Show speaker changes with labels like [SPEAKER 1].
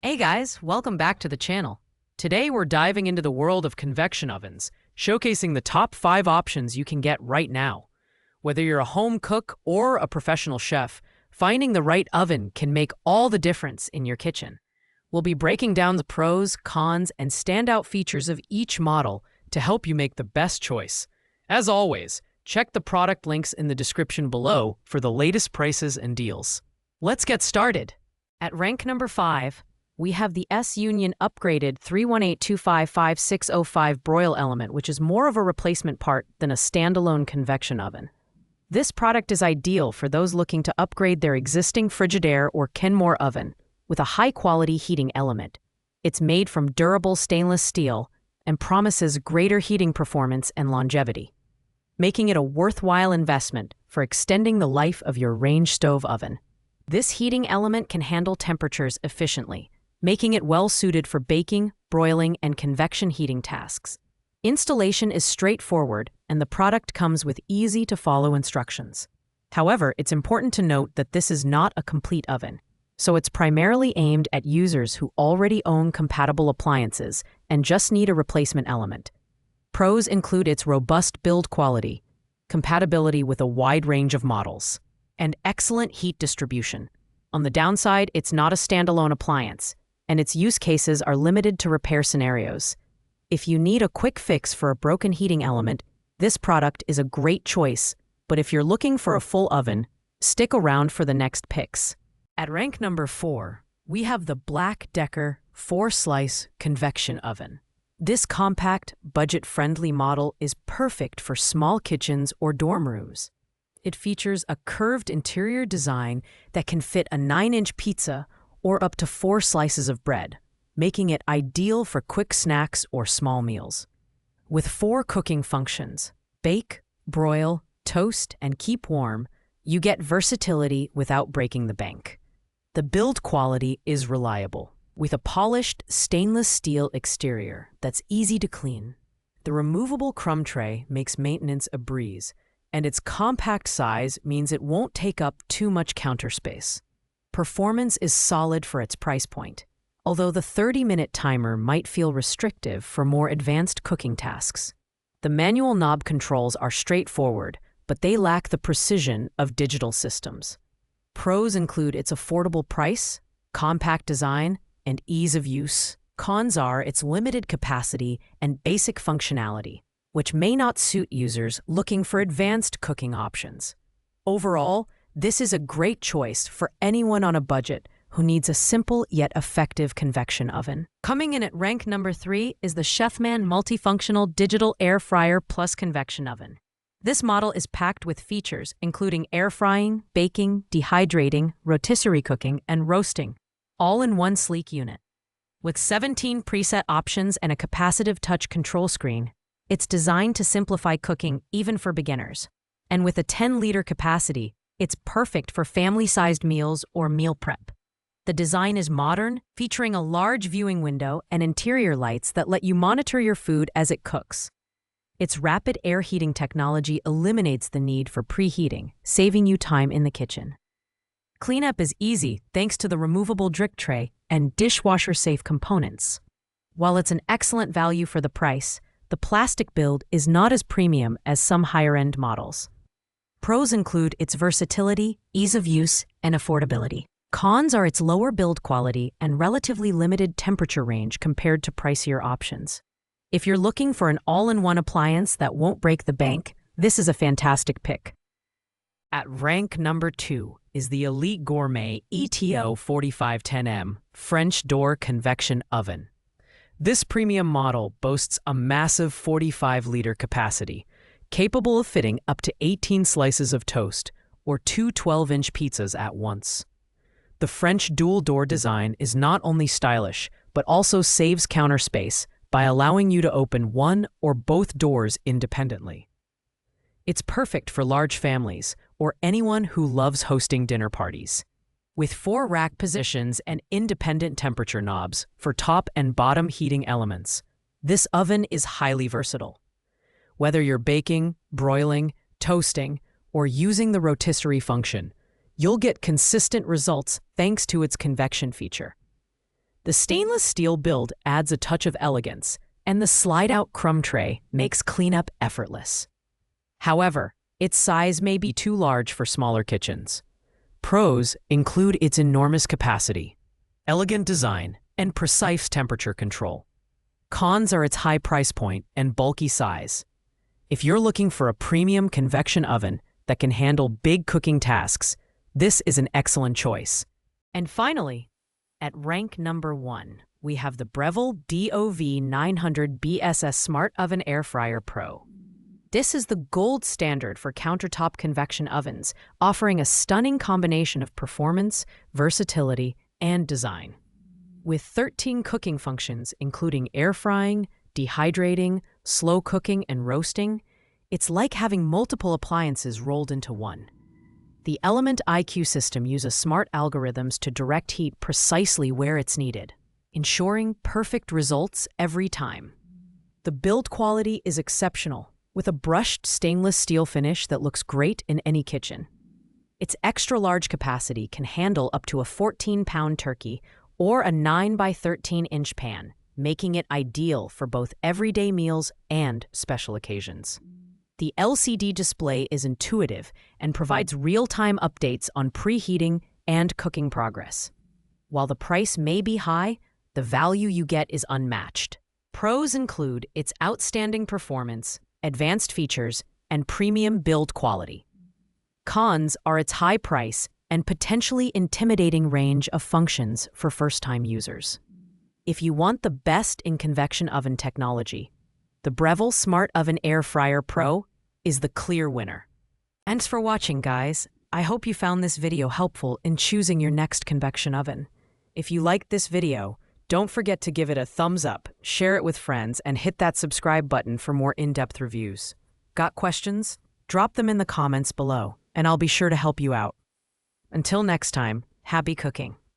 [SPEAKER 1] Hey guys, welcome back to the channel. Today we're diving into the world of convection ovens, showcasing the top 5 options you can get right now. Whether you're a home cook or a professional chef, finding the right oven can make all the difference in your kitchen. We'll be breaking down the pros, cons, and standout features of each model to help you make the best choice. As always, check the product links in the description below for the latest prices and deals. Let's get started. At rank number 5, we have the S-Union upgraded 318255605 broil element, which is more of a replacement part than a standalone convection oven. This product is ideal for those looking to upgrade their existing Frigidaire or Kenmore oven with a high-quality heating element. It's made from durable stainless steel and promises greater heating performance and longevity, making it a worthwhile investment for extending the life of your range stove oven. This heating element can handle temperatures efficiently, making it well-suited for baking, broiling, and convection heating tasks. Installation is straightforward, and the product comes with easy-to-follow instructions. However, it's important to note that this is not a complete oven, so it's primarily aimed at users who already own compatible appliances and just need a replacement element. Pros include its robust build quality, compatibility with a wide range of models, and excellent heat distribution. On the downside, it's not a standalone appliance, and its use cases are limited to repair scenarios. If you need a quick fix for a broken heating element, this product is a great choice, but if you're looking for a full oven, stick around for the next picks. At rank number 4, we have the Black Decker 4-slice convection oven. This compact, budget-friendly model is perfect for small kitchens or dorm rooms. It features a curved interior design that can fit a 9-inch pizza or up to 4 slices of bread, making it ideal for quick snacks or small meals. With 4 cooking functions, bake, broil, toast, and keep warm, you get versatility without breaking the bank. The build quality is reliable, with a polished stainless steel exterior that's easy to clean. The removable crumb tray makes maintenance a breeze, and its compact size means it won't take up too much counter space. Performance is solid for its price point, although the 30-minute timer might feel restrictive for more advanced cooking tasks. The manual knob controls are straightforward, but they lack the precision of digital systems. Pros include its affordable price, compact design, and ease of use. Cons are its limited capacity and basic functionality, which may not suit users looking for advanced cooking options. Overall, this is a great choice for anyone on a budget who needs a simple yet effective convection oven. Coming in at rank number 3 is the Chefman Multifunctional Digital Air Fryer Plus Convection Oven. This model is packed with features including air frying, baking, dehydrating, rotisserie cooking, and roasting, all in one sleek unit. With 17 preset options and a capacitive touch control screen, it's designed to simplify cooking even for beginners. And with a 10-liter capacity, it's perfect for family-sized meals or meal prep. The design is modern, featuring a large viewing window and interior lights that let you monitor your food as it cooks. Its rapid air heating technology eliminates the need for preheating, saving you time in the kitchen. Cleanup is easy thanks to the removable drip tray and dishwasher-safe components. While it's an excellent value for the price, the plastic build is not as premium as some higher-end models. Pros include its versatility, ease of use, and affordability. Cons are its lower build quality and relatively limited temperature range compared to pricier options. If you're looking for an all-in-one appliance that won't break the bank, this is a fantastic pick. At rank number 2 is the Elite Gourmet ETO 4510M French Door Convection Oven. This premium model boasts a massive 45-liter capacity, capable of fitting up to 18 slices of toast or 2 12-inch pizzas at once. The French dual-door design is not only stylish, but also saves counter space by allowing you to open one or both doors independently. It's perfect for large families or anyone who loves hosting dinner parties. With 4 rack positions and independent temperature knobs for top and bottom heating elements, this oven is highly versatile. Whether you're baking, broiling, toasting, or using the rotisserie function, you'll get consistent results thanks to its convection feature. The stainless steel build adds a touch of elegance, and the slide-out crumb tray makes cleanup effortless. However, its size may be too large for smaller kitchens. Pros include its enormous capacity, elegant design, and precise temperature control. Cons are its high price point and bulky size. If you're looking for a premium convection oven that can handle big cooking tasks, this is an excellent choice. And finally, at rank number 1, we have the Breville DOV900 BSS Smart Oven Air Fryer Pro. This is the gold standard for countertop convection ovens, offering a stunning combination of performance, versatility, and design. With 13 cooking functions, including air frying, dehydrating, slow cooking, and roasting, it's like having multiple appliances rolled into one. The Element IQ system uses smart algorithms to direct heat precisely where it's needed, ensuring perfect results every time. The build quality is exceptional, with a brushed stainless steel finish that looks great in any kitchen. Its extra-large capacity can handle up to a 14-pound turkey or a 9 by 13-inch pan, making it ideal for both everyday meals and special occasions. The LCD display is intuitive and provides real-time updates on preheating and cooking progress. While the price may be high, the value you get is unmatched. Pros include its outstanding performance, advanced features, and premium build quality. Cons are its high price and potentially intimidating range of functions for first-time users. If you want the best in convection oven technology, the Breville Smart Oven Air Fryer Pro is the clear winner. Thanks for watching, guys. I hope you found this video helpful in choosing your next convection oven. If you liked this video, don't forget to give it a thumbs up, share it with friends, and hit that subscribe button for more in-depth reviews. Got questions? Drop them in the comments below, and I'll be sure to help you out. Until next time, happy cooking.